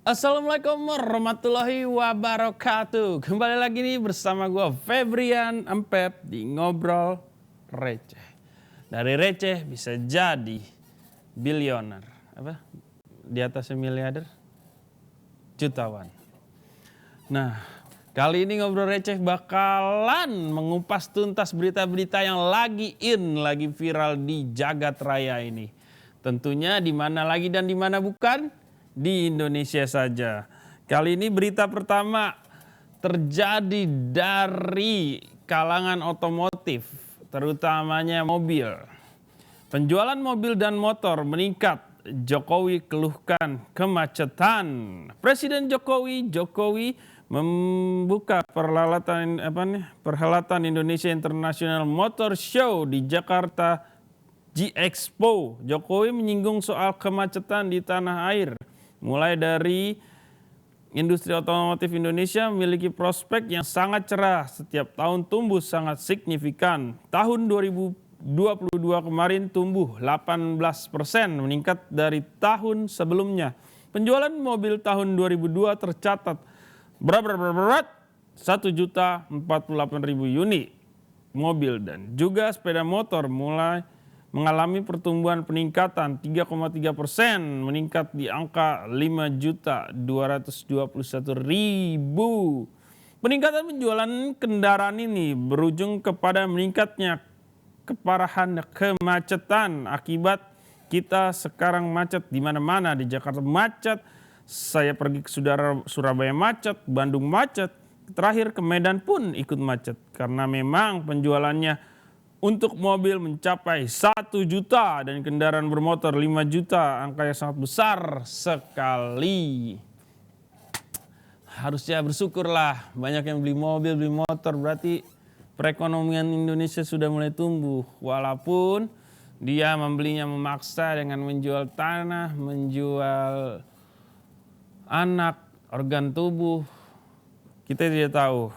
Assalamualaikum warahmatullahi wabarakatuh. Kembali lagi nih bersama gue Febrian Empep di Ngobrol Receh. Dari receh bisa jadi bilioner. Apa? Di atasnya miliarder? Jutawan. Nah, kali ini Ngobrol Receh bakalan mengupas tuntas berita-berita yang lagi lagi viral di jagat raya ini. Tentunya di mana lagi dan di mana bukan? Di Indonesia saja. Kali ini berita pertama terjadi dari kalangan otomotif, terutamanya mobil. Penjualan mobil dan motor meningkat. Jokowi keluhkan kemacetan. Presiden Jokowi membuka perhelatan Indonesia International Motor Show di Jakarta G-Expo. Jokowi menyinggung soal kemacetan di tanah air. Mulai dari industri otomotif Indonesia memiliki prospek yang sangat cerah. Setiap tahun tumbuh sangat signifikan. Tahun 2022 kemarin tumbuh 18%, meningkat dari tahun sebelumnya. Penjualan mobil tahun 2002 tercatat berat 1.048.000 unit mobil, dan juga sepeda motor mulai mengalami pertumbuhan peningkatan 3,3%, meningkat di angka 5.221.000. Peningkatan penjualan kendaraan ini berujung kepada meningkatnya keparahan kemacetan akibat kita sekarang macet di mana-mana. Di Jakarta macet, saya pergi ke Surabaya macet, Bandung macet, terakhir ke Medan pun ikut macet karena memang penjualannya untuk mobil mencapai 1 juta dan kendaraan bermotor 5 juta, angka yang sangat besar sekali. Harusnya bersyukurlah banyak yang beli mobil, beli motor, berarti perekonomian Indonesia sudah mulai tumbuh. Walaupun dia membelinya memaksa dengan menjual tanah, menjual anak, organ tubuh, kita tidak tahu.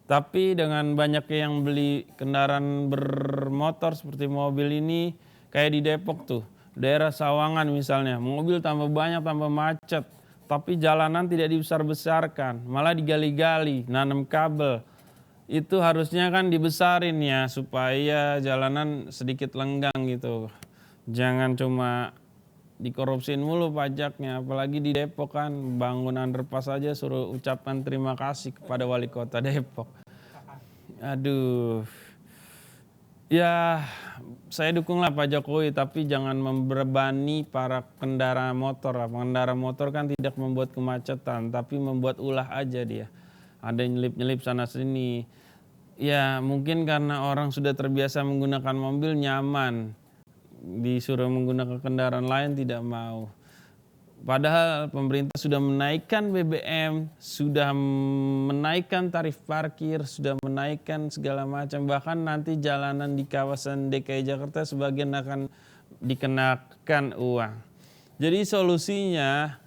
Tapi dengan banyaknya yang beli kendaraan bermotor seperti mobil ini, kayak di Depok tuh, daerah Sawangan misalnya, mobil tambah banyak, tambah macet. Tapi jalanan tidak dibesar-besarkan, malah digali-gali, nanam kabel. Itu harusnya kan dibesarin ya, supaya jalanan sedikit lenggang gitu. Jangan cuma dikorupsiin mulu pajaknya, apalagi di Depok kan, bangun underpass aja suruh ucapkan terima kasih kepada wali kota Depok. Aduh, ya saya dukunglah Pak Jokowi, tapi jangan membebani para pengendara motor. Pengendara motor kan tidak membuat kemacetan, tapi membuat ulah aja dia. Ada yang nyelip-nyelip sana sini. Ya mungkin karena orang sudah terbiasa menggunakan mobil nyaman, disuruh menggunakan kendaraan lain tidak mau. Padahal pemerintah sudah menaikkan BBM, sudah menaikkan tarif parkir, sudah menaikkan segala macam. Bahkan nanti jalanan di kawasan DKI Jakarta sebagian akan dikenakan uang. Jadi solusinya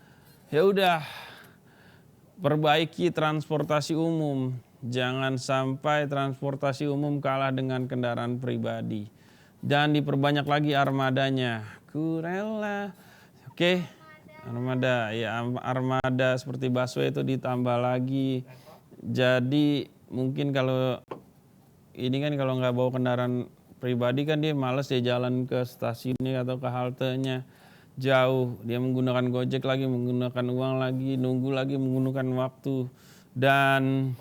ya udah perbaiki transportasi umum. Jangan sampai transportasi umum kalah dengan kendaraan pribadi. Dan diperbanyak lagi armadanya. Kurela. Oke. Armada, ya armada seperti busway itu ditambah lagi. Jadi mungkin kalau ini kan kalau nggak bawa kendaraan pribadi kan dia malas dia jalan ke stasiunnya atau ke haltenya jauh. Dia menggunakan Gojek lagi, menggunakan uang lagi, nunggu lagi, menggunakan waktu dan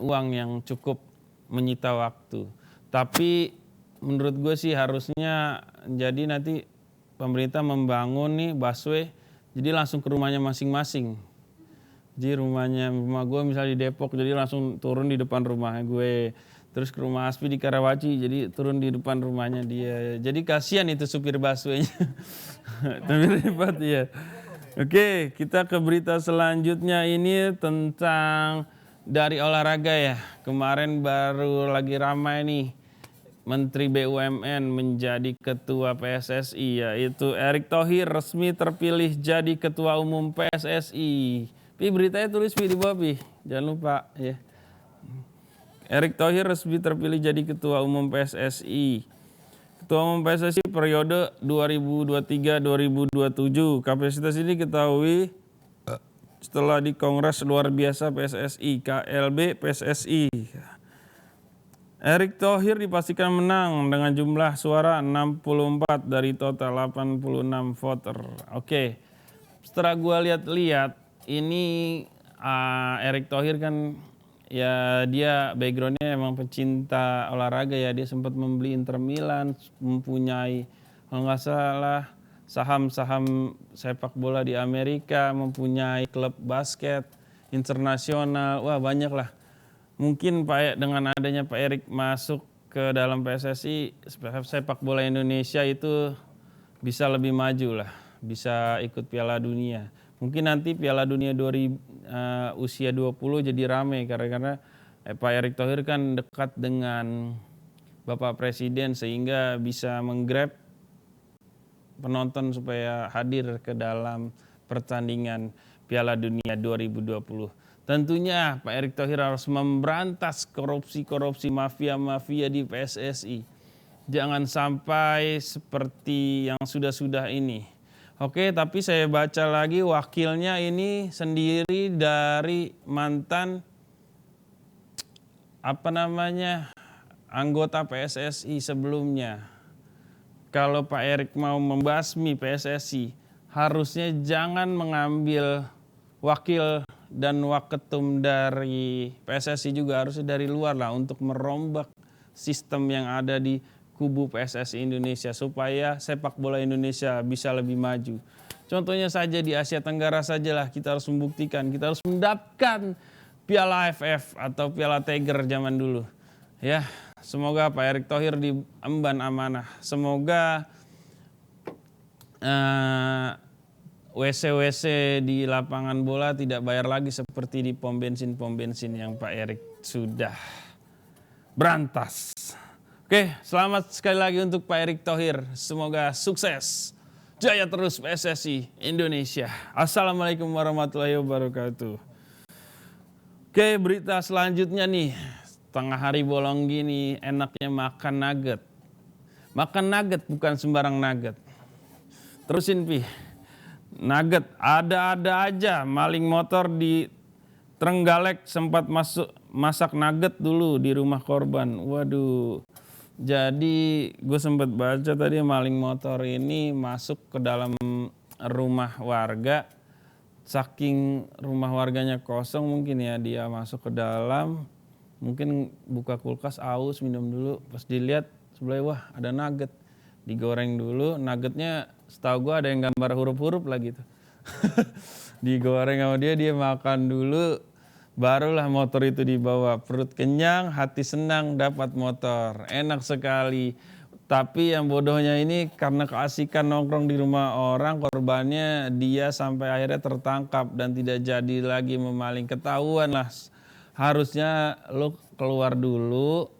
uang yang cukup menyita waktu. Tapi menurut gue sih harusnya jadi nanti pemerintah membangun nih busway, jadi langsung ke rumahnya masing-masing. Jadi rumah gue misalnya di Depok, jadi langsung turun di depan rumah gue. Terus ke rumah Aspi di Karawaci, jadi turun di depan rumahnya dia. Jadi kasihan itu supir busway-nya. Tapi repot ya. Oke, kita ke berita selanjutnya ini tentang dari olahraga ya. Kemarin baru lagi ramai nih. Menteri BUMN menjadi ketua PSSI, yaitu Erick Thohir resmi terpilih jadi ketua umum PSSI. Pi beritanya tulis di bawah Pi, jangan lupa ya. Erick Thohir resmi terpilih jadi ketua umum PSSI. Ketua Umum PSSI periode 2023-2027. Kapasitas ini ketahui setelah di Kongres Luar Biasa PSSI, KLB PSSI. Erick Thohir dipastikan menang dengan jumlah suara 64 dari total 86 voter. Oke, setelah gue lihat-lihat, ini Erick Thohir kan ya dia backgroundnya emang pecinta olahraga ya. Dia sempat membeli Inter Milan, mempunyai kalau nggak salah saham-saham sepak bola di Amerika, mempunyai klub basket internasional, wah banyak lah. Mungkin dengan adanya Pak Erick masuk ke dalam PSSI, sepak bola Indonesia itu bisa lebih maju lah, bisa ikut Piala Dunia. Mungkin nanti Piala Dunia usia 20 jadi rame karena Pak Erick Thohir kan dekat dengan Bapak Presiden sehingga bisa menggrab penonton supaya hadir ke dalam pertandingan Piala Dunia 2020. Tentunya Pak Erick Thohir harus memberantas korupsi-korupsi mafia-mafia di PSSI. Jangan sampai seperti yang sudah-sudah ini. Oke, tapi saya baca lagi wakilnya ini sendiri dari mantan anggota PSSI sebelumnya. Kalau Pak Erick mau membasmi PSSI, harusnya jangan mengambil wakil dan waketum dari PSSI juga, harusnya dari luar lah untuk merombak sistem yang ada di kubu PSSI Indonesia supaya sepak bola Indonesia bisa lebih maju. Contohnya saja di Asia Tenggara sajalah kita harus membuktikan, kita harus mendapatkan Piala AFF atau Piala Tiger zaman dulu. Ya, semoga Pak Erick Thohir diemban amanah. Semoga WC-WC di lapangan bola tidak bayar lagi seperti di pom bensin yang Pak Erick sudah berantas. Oke, selamat sekali lagi untuk Pak Erick Thohir. Semoga sukses. Jaya terus PSSI Indonesia. Assalamualaikum warahmatullahi wabarakatuh. Oke, berita selanjutnya nih. Tengah hari bolong gini, enaknya makan nugget. Makan nugget bukan sembarang nugget. Terusin, Pi. Nugget, ada-ada aja. Maling motor di Trenggalek sempat masak nugget dulu di rumah korban. Waduh. Jadi gue sempat baca tadi maling motor ini masuk ke dalam rumah warga. Saking rumah warganya kosong mungkin ya, dia masuk ke dalam. Mungkin buka kulkas, aus, minum dulu. Pas dilihat sebelah, wah ada nugget. Digoreng dulu, nuggetnya setahu gue ada yang gambar huruf-huruf lah gitu. Digoreng sama dia makan dulu, barulah motor itu dibawa. Perut kenyang, hati senang, dapat motor. Enak sekali. Tapi yang bodohnya ini karena keasikan nongkrong di rumah orang, korbannya dia sampai akhirnya tertangkap dan tidak jadi lagi memaling. Ketahuan lah, harusnya lo keluar dulu,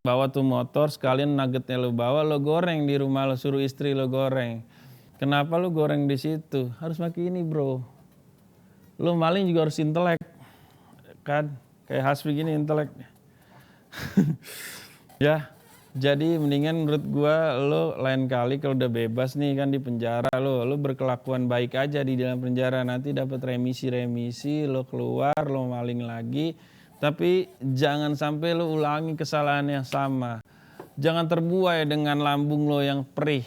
bawa tuh motor, sekalian nuggetnya lo bawa, lo goreng di rumah, lo suruh istri lo goreng. Kenapa lo goreng di situ? Harus pakai ini, bro. Lo maling juga harus intelek, kan? Kayak Hasbi gini intelek. Ya, jadi mendingan menurut gua lo lain kali kalau udah bebas nih kan di penjara, lo berkelakuan baik aja di dalam penjara, nanti dapat remisi, lo keluar, lo maling lagi. Tapi jangan sampai lo ulangi kesalahan yang sama. Jangan terbuai dengan lambung lo yang perih.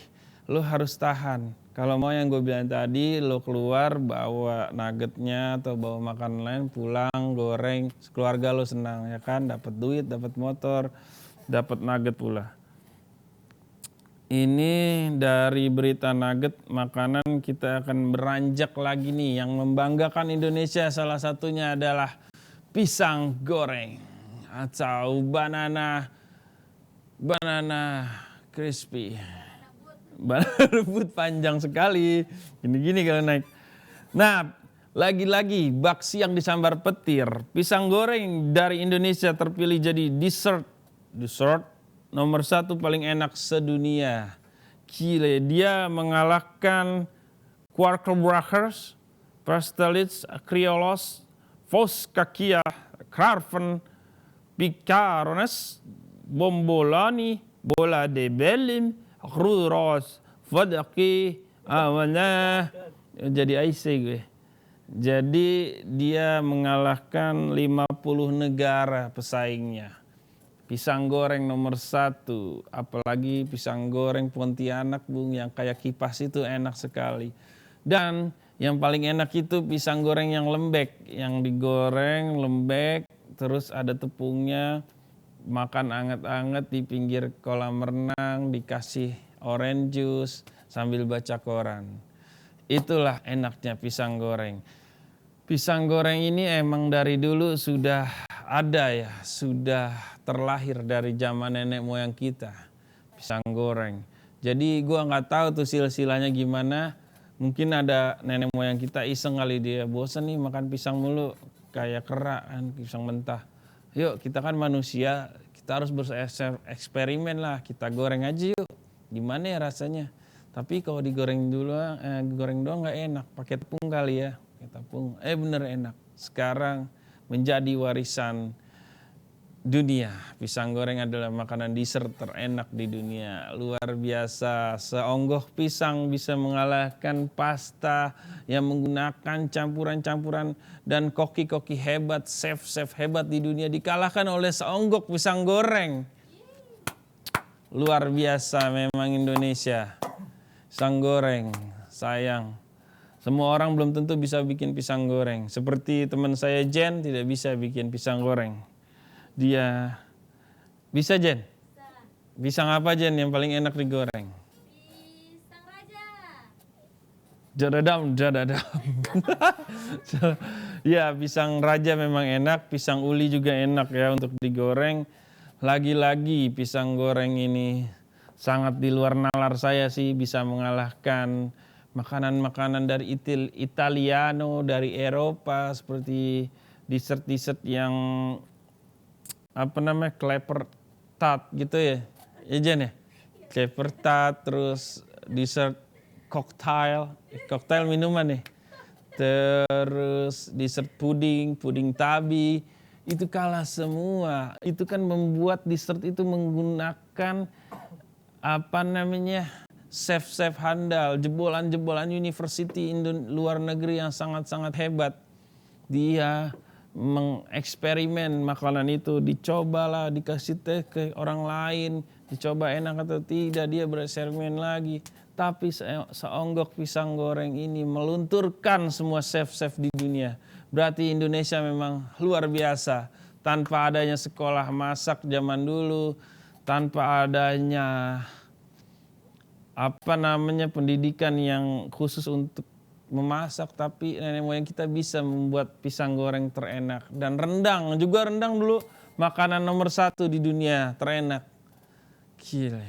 Lo harus tahan. Kalau mau yang gue bilang tadi, lo keluar bawa nuggetnya atau bawa makanan lain, pulang goreng, keluarga lo senang ya kan, dapat duit, dapat motor, dapat nugget pula. Ini dari berita nugget makanan, kita akan beranjak lagi nih. Yang membanggakan Indonesia salah satunya adalah pisang goreng atau banana crispy. Banana rebut panjang sekali. Gini-gini kalau naik. Nah, lagi-lagi bak siang disambar petir. Pisang goreng dari Indonesia terpilih jadi dessert nomor 1 paling enak sedunia. Gile, dia mengalahkan Quakerbrakers, Pastelitz, Criollos, Foscacia, Carven, Picarones, Bomboloni, bola de belim khruros fadaki awana. Jadi IC gue. Jadi dia mengalahkan 50 negara pesaingnya. Pisang goreng nomor 1, apalagi pisang goreng Pontianak Bung yang kayak kipas itu enak sekali. Dan yang paling enak itu pisang goreng yang lembek, yang digoreng lembek, terus ada tepungnya, makan anget-anget di pinggir kolam renang, dikasih orange juice sambil baca koran. Itulah enaknya pisang goreng. Pisang goreng ini emang dari dulu sudah ada ya, sudah terlahir dari zaman nenek moyang kita. Pisang goreng. Jadi gua nggak tahu tuh silsilahnya gimana. Mungkin ada nenek moyang kita iseng kali dia, bosan nih makan pisang mulu, kayak kerak kan, pisang mentah. Yuk kita kan manusia, kita harus bereksperimen lah, kita goreng aja yuk. Gimana ya rasanya? Tapi kalau digoreng dulu, goreng doang nggak enak, pakai tepung kali ya. Tepung, bener enak. Sekarang menjadi warisan dunia. Pisang goreng adalah makanan dessert terenak di dunia. Luar biasa. Seonggok pisang bisa mengalahkan pasta yang menggunakan campuran-campuran dan koki-koki hebat, chef-chef hebat di dunia dikalahkan oleh seonggok pisang goreng. Luar biasa memang Indonesia. Pisang goreng, sayang. Semua orang belum tentu bisa bikin pisang goreng. Seperti teman saya Jen tidak bisa bikin pisang goreng. Dia bisa Jen? Pisang apa Jen yang paling enak digoreng? Pisang raja. Jadadam. Ya, pisang raja memang enak, pisang uli juga enak ya untuk digoreng. Lagi-lagi pisang goreng ini sangat di luar nalar saya sih, bisa mengalahkan makanan-makanan dari Italiano, dari Eropa, seperti dessert-dessert yang clapper tart gitu ya. Ya Jen ya? Clapper tart, terus dessert cocktail minuman nih. Terus dessert puding tabi, itu kalah semua. Itu kan membuat dessert itu menggunakan chef-chef handal, jebolan-jebolan university luar negeri yang sangat-sangat hebat. Dia mengeksperimen makanan itu, dicobalah, dikasih teh ke orang lain, dicoba enak atau tidak, dia bereksperimen lagi. Tapi seonggok pisang goreng ini melunturkan semua chef-chef di dunia. Berarti Indonesia memang luar biasa. Tanpa adanya sekolah masak zaman dulu, tanpa adanya pendidikan yang khusus untuk memasak, tapi nenek moyang kita bisa membuat pisang goreng terenak. Dan rendang dulu makanan nomor 1 di dunia terenak. Gila.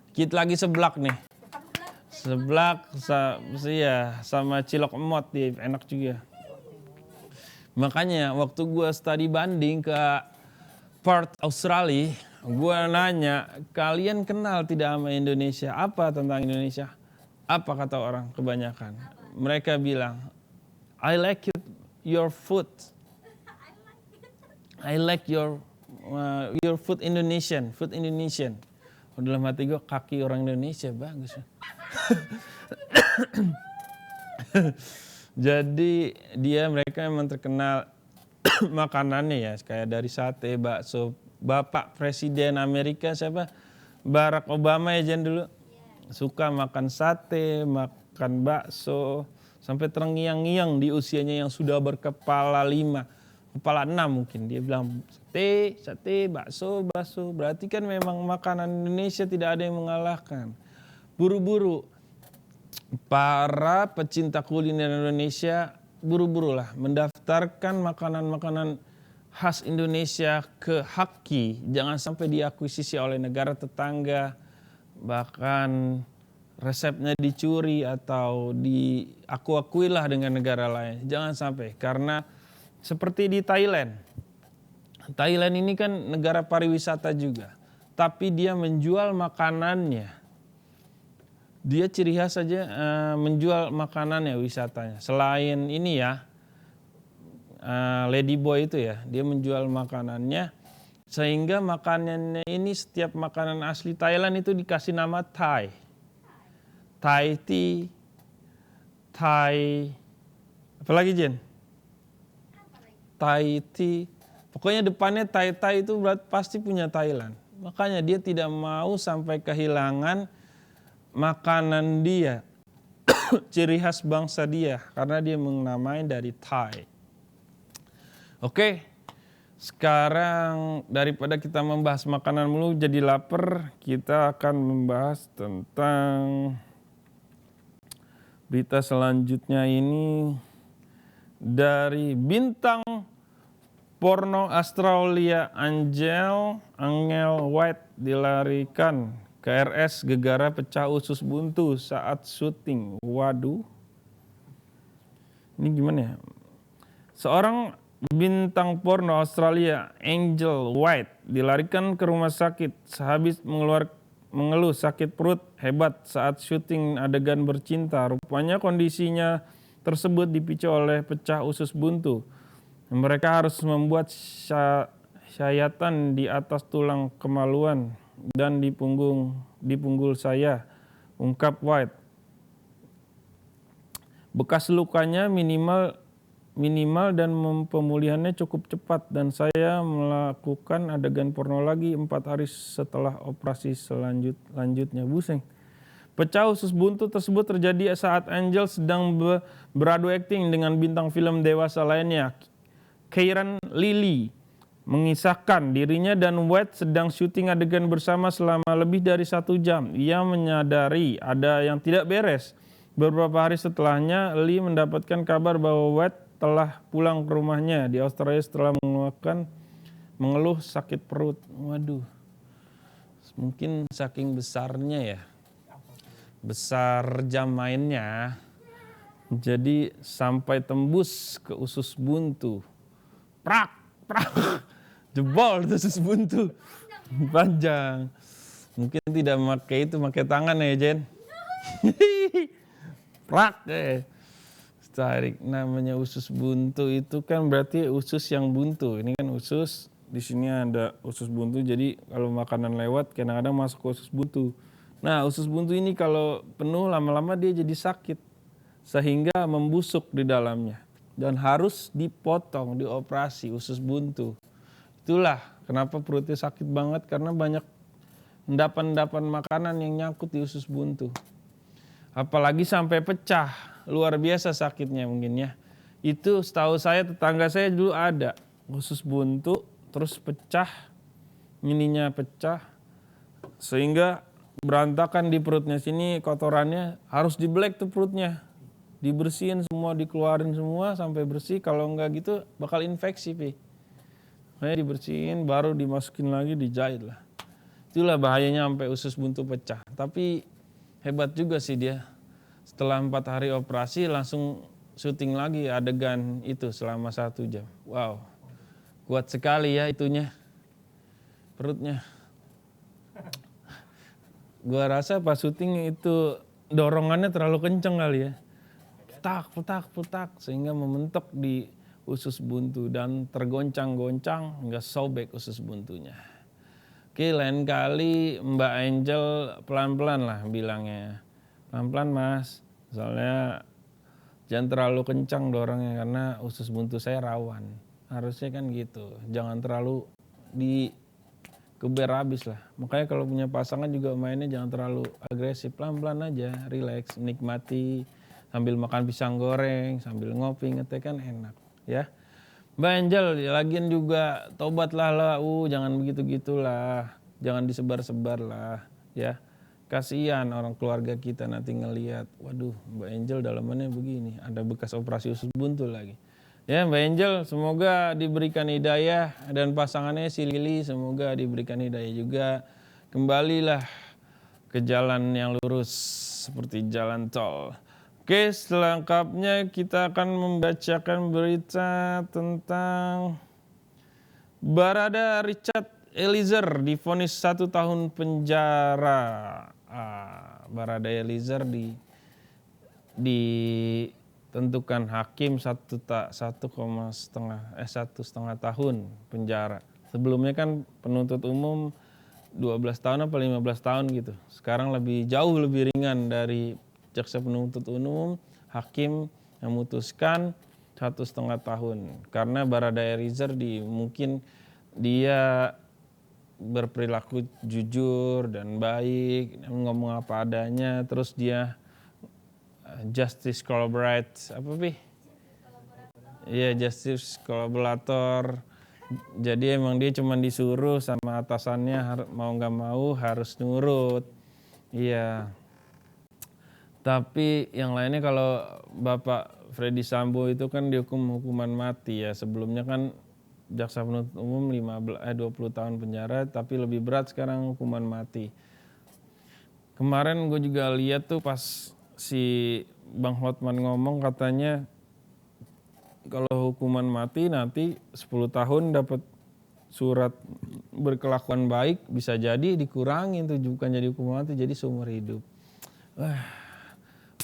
Dikit lagi seblak nih. Seblak sama cilok emot dia enak juga. Makanya waktu gue studi banding ke Perth, Australia, gue nanya, kalian kenal tidak sama Indonesia? Apa tentang Indonesia? Apa kata orang kebanyakan? Mereka bilang, I like your food. I like your food Indonesian. Dalam hati gue, kaki orang Indonesia bagus. Jadi mereka memang terkenal makanannya ya, kayak dari sate, bakso. Bapak Presiden Amerika siapa? Barack Obama ya Jen dulu. Suka makan sate, makan bakso, sampai terngiang-ngiang di usianya yang sudah berkepala 5, kepala 6 mungkin. Dia bilang sate, bakso. Berarti kan memang makanan Indonesia tidak ada yang mengalahkan. Buru-buru para pecinta kuliner Indonesia buru-burulah mendaftarkan makanan-makanan khas Indonesia ke Haki. Jangan sampai diakuisisi oleh negara tetangga, bahkan resepnya dicuri atau diaku-akuilah dengan negara lain. Jangan sampai, karena seperti di Thailand. Thailand ini kan negara pariwisata juga, tapi dia menjual makanannya. Dia ciri khas saja menjual makanannya, wisatanya. Selain ini ya, Lady Boy itu ya, dia menjual makanannya Sehingga makanannya ini setiap makanan asli Thailand itu dikasih nama Thai. Thai tea, Thai, apalagi Jen? Thai tea. Pokoknya depannya Thai itu berarti pasti punya Thailand. Makanya dia tidak mau sampai kehilangan makanan dia, ciri khas bangsa dia, karena dia menamai dari Thai. Oke, sekarang daripada kita membahas makanan mulu jadi lapar, kita akan membahas tentang berita selanjutnya ini dari bintang porno Australia Angel White dilarikan ke RS gegara pecah usus buntu saat syuting. Waduh. Ini gimana ya? Seorang bintang porno Australia Angel White dilarikan ke rumah sakit sehabis mengeluh sakit perut hebat saat syuting adegan bercinta. Rupanya kondisinya tersebut dipicu oleh pecah usus buntu. Mereka harus membuat syayatan di atas tulang kemaluan dan di punggul saya, ungkap White. Bekas lukanya minimal dan pemulihannya cukup cepat dan saya melakukan adegan porno lagi 4 hari setelah operasi selanjutnya. Buseng. Pecah usus buntu tersebut terjadi saat Angel sedang beradu akting dengan bintang film dewasa lainnya, Kieran Lilly, mengisahkan dirinya dan White sedang syuting adegan bersama selama lebih dari 1 jam. Ia menyadari ada yang tidak beres. Beberapa hari setelahnya, Lee mendapatkan kabar bahwa White telah pulang ke rumahnya di Australia setelah mengeluh sakit perut. Waduh, mungkin saking besarnya ya, besar jam mainnya, jadi sampai tembus ke usus buntu. Prak, jebol itu usus buntu, panjang. Mungkin tidak pakai tangan ya Jen. Prak tarik. Namanya usus buntu itu kan berarti usus yang buntu. Ini kan usus, di sini ada usus buntu. Jadi kalau makanan lewat kadang-kadang masuk ke usus buntu. Nah, usus buntu ini kalau penuh lama-lama dia jadi sakit sehingga membusuk di dalamnya dan harus dipotong, dioperasi usus buntu. Itulah kenapa perutnya sakit banget, karena banyak endapan-endapan makanan yang nyangkut di usus buntu. Apalagi sampai pecah, luar biasa sakitnya mungkin ya. Itu setahu saya tetangga saya dulu ada usus buntu terus pecah, ininya pecah sehingga berantakan di perutnya sini, kotorannya harus dibelek tuh perutnya. Dibersihin semua, dikeluarin semua sampai bersih, kalau enggak gitu bakal infeksi pi. Makanya dibersihin baru dimasukin lagi, dijahit lah. Itulah bahayanya sampai usus buntu pecah. Tapi hebat juga sih dia. Setelah 4 hari operasi langsung syuting lagi adegan itu selama 1 jam. Wow, kuat sekali ya itunya, perutnya. Gua rasa pas syuting itu dorongannya terlalu kenceng kali ya. Putak, sehingga mementok di usus buntu dan tergoncang-goncang hingga sobek usus buntunya. Oke, lain kali Mbak Angel pelan-pelan lah bilangnya. Pelan-pelan mas, soalnya jangan terlalu kencang dorongnya karena usus buntu saya rawan. Harusnya kan gitu, jangan terlalu dikeber habis lah. Makanya kalau punya pasangan juga mainnya jangan terlalu agresif, pelan-pelan aja, relax, nikmati. Sambil makan pisang goreng, sambil ngopi, ngeteh kan enak ya. Mbak Angel, lagian juga tobatlah lah, jangan begitu-gitulah. Jangan disebar-sebar lah ya. Kasihan orang keluarga kita nanti ngelihat, waduh Mbak Angel dalamannya begini, ada bekas operasi usus buntu lagi. Ya Mbak Angel, semoga diberikan hidayah dan pasangannya si Lili semoga diberikan hidayah juga. Kembalilah ke jalan yang lurus seperti jalan tol. Oke, selengkapnya kita akan membacakan berita tentang Barada Richard Eliezer divonis 1 tahun penjara. Barada Eliezer ditentukan hakim 1,5 tahun penjara. Sebelumnya kan penuntut umum 12 tahun apa 15 tahun gitu. Sekarang jauh lebih ringan dari jaksa penuntut umum, hakim yang memutuskan 1,5 tahun. Karena Baradae Eliezer mungkin dia berperilaku jujur dan baik, ngomong apa adanya, terus dia justice collaborate, apa Pi? Iya, justice collaborator. Jadi emang dia cuma disuruh sama atasannya, mau nggak mau harus nurut. Iya. Tapi yang lainnya kalau Bapak Freddy Sambo itu kan dihukum hukuman mati ya. Sebelumnya kan jaksa penuntut umum 20 tahun penjara, tapi lebih berat sekarang hukuman mati. Kemarin gue juga lihat tuh pas si Bang Hotman ngomong, katanya kalau hukuman mati nanti 10 tahun dapat surat berkelakuan baik, bisa jadi dikurangin tuh, bukan jadi hukuman mati, jadi seumur hidup.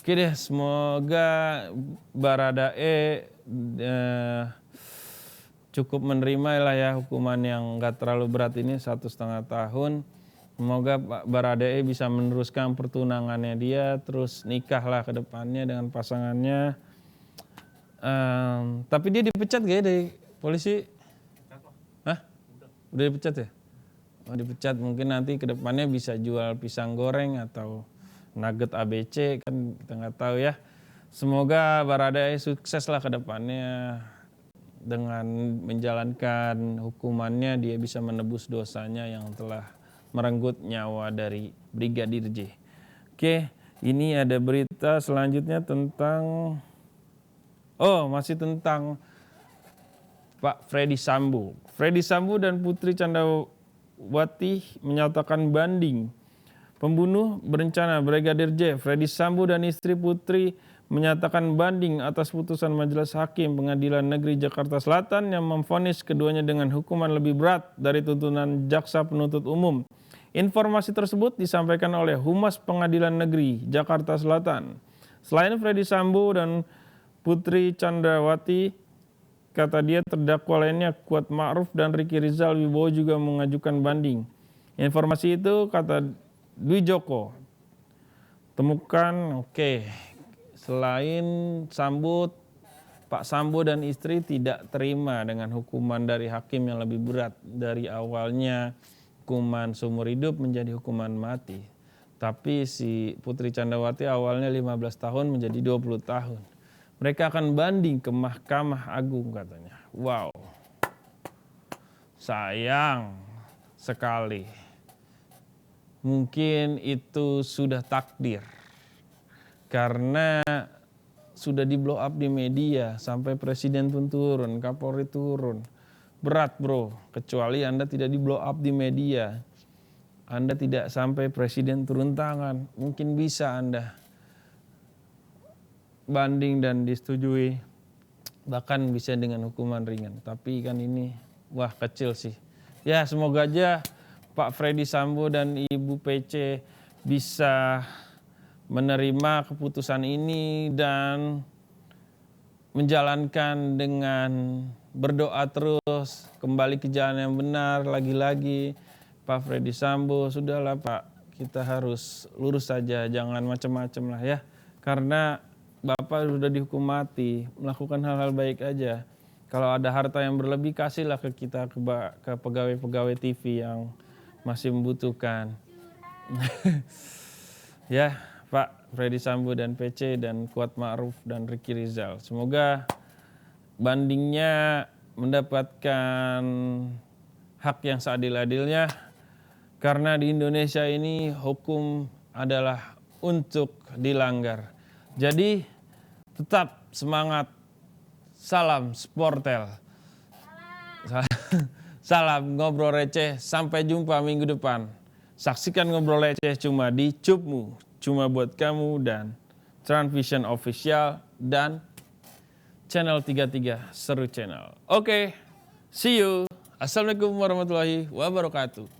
Oke deh, semoga Baradae cukup menerima lah ya hukuman yang gak terlalu berat ini, 1,5 tahun. Semoga Pak Baradae bisa meneruskan pertunangannya dia, terus nikah lah ke depannya dengan pasangannya. Tapi dia dipecat gak ya dari polisi? Hah? Udah dipecat ya? Oh, dipecat, mungkin nanti ke depannya bisa jual pisang goreng atau nugget ABC, kan kita nggak tahu ya. Semoga Baradae sukses lah ke depannya dengan menjalankan hukumannya, dia bisa menebus dosanya yang telah merenggut nyawa dari Brigadir J. Oke, ini ada berita selanjutnya tentang masih tentang Pak Freddy Sambo. Freddy Sambo dan Putri Candrawati menyatakan banding. Pembunuh berencana Brigadir J, Freddy Sambo dan istri Putri menyatakan banding atas putusan Majelis Hakim Pengadilan Negeri Jakarta Selatan yang memvonis keduanya dengan hukuman lebih berat dari tuntutan jaksa penuntut umum. Informasi tersebut disampaikan oleh Humas Pengadilan Negeri Jakarta Selatan. Selain Freddy Sambo dan Putri Candrawati, kata dia, terdakwa lainnya Kuat Ma'ruf dan Ricky Rizal Wibowo juga mengajukan banding. Informasi itu, kata Dwi Joko, temukan, selain Sambo, Pak Sambo dan istri tidak terima dengan hukuman dari hakim yang lebih berat. Dari awalnya hukuman seumur hidup menjadi hukuman mati. Tapi si Putri Candrawati awalnya 15 tahun menjadi 20 tahun. Mereka akan banding ke Mahkamah Agung katanya. Wow, sayang sekali. Mungkin itu sudah takdir. Karena sudah di blow up di media, sampai presiden pun turun, Kapolri turun. Berat bro, kecuali Anda tidak di blow up di media. Anda tidak sampai presiden turun tangan, mungkin bisa Anda banding dan disetujui. Bahkan bisa dengan hukuman ringan. Tapi kan ini, kecil sih. Ya semoga aja Pak Freddy Sambo dan Ibu PC bisa menerima keputusan ini dan menjalankan dengan berdoa terus, kembali ke jalan yang benar. Lagi-lagi Pak Freddy Sambo, sudahlah Pak, kita harus lurus saja, jangan macam-macam lah ya. Karena Bapak sudah dihukum mati, melakukan hal-hal baik aja. Kalau ada harta yang berlebih, kasihlah ke kita, ke pegawai-pegawai TV yang masih membutuhkan. Ya, Pak Freddy Sambo dan PC dan Kuat Ma'ruf dan Ricky Rizal. Semoga bandingnya mendapatkan hak yang seadil-adilnya. Karena di Indonesia ini hukum adalah untuk dilanggar. Jadi tetap semangat. Salam Sportel. Salam Ngobrol Receh, sampai jumpa minggu depan. Saksikan Ngobrol Receh cuma di Cupmu, cuma buat kamu dan Transvision Official dan Channel 33 Seru Channel. Oke, see you. Assalamualaikum warahmatullahi wabarakatuh.